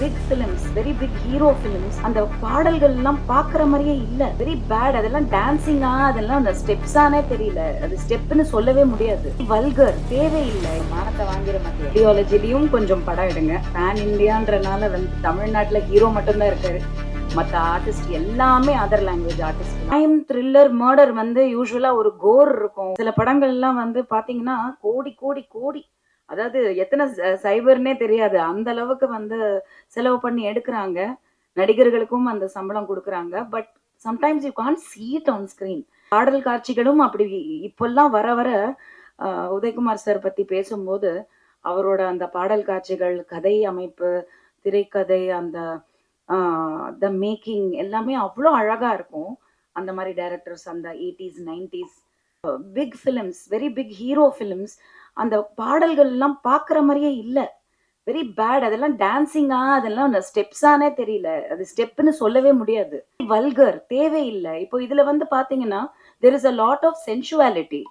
Big films, very big hero films. அந்த பாடல்கள் எல்லாம் பாக்குற மாதிரியே இல்ல. Very bad. அதெல்லாம் டான்சிங்கா, அதெல்லாம் அந்த ஸ்டெப்ஸானே தெரியல. அது ஸ்டெப்னு சொல்லவே முடியாது. வல்கர், தேவையில்லை. மானத்தை வாங்கிற மாதிரி ஐடியாலஜிலையும் கொஞ்சம் படம் எடுங்க. பேன் இந்தியான்றனால தமிழ்நாட்டுல ஹீரோ மட்டும்தான் இருக்காரு. மற்ற ஆர்டிஸ்ட் எல்லாமே other language artist. Crime, thriller, murder யூஸ்வலா ஒரு கோர் இருக்கும். சில படங்கள் எல்லாம் பாத்தீங்கன்னா கோடி கோடி கோடி, அதாவது எத்தனை சைபர்னே தெரியாது அந்த அளவுக்கு செலவு பண்ணி எடுக்கிறாங்க. நடிகர்களுக்கும் அந்த சம்பளம் கொடுக்குறாங்க. But sometimes you can't see it on screen. பாடல் காட்சிகளும் அப்படி இப்பெல்லாம் வர வர உதயகுமார் சார் பத்தி பேசும்போது அவரோட அந்த பாடல் காட்சிகள், கதை அமைப்பு, திரைக்கதை, அந்த த மேக்கிங் எல்லாமே அவ்வளோ அழகா இருக்கும். அந்த மாதிரி டைரக்டர்ஸ் அந்த 80s 90s big films, very big hero films. அந்த பாடல்கள் எல்லாம் பாக்குற மாதிரியே இல்ல. Very bad. அதெல்லாம் டான்சிங்கா, அதெல்லாம் அந்த ஸ்டெப்ஸானே தெரியல. அது ஸ்டெப்னு சொல்லவே முடியாது. வல்கர், தேவையில்லை. இப்போ இதுல பாத்தீங்கன்னா there is a lot of sensuality.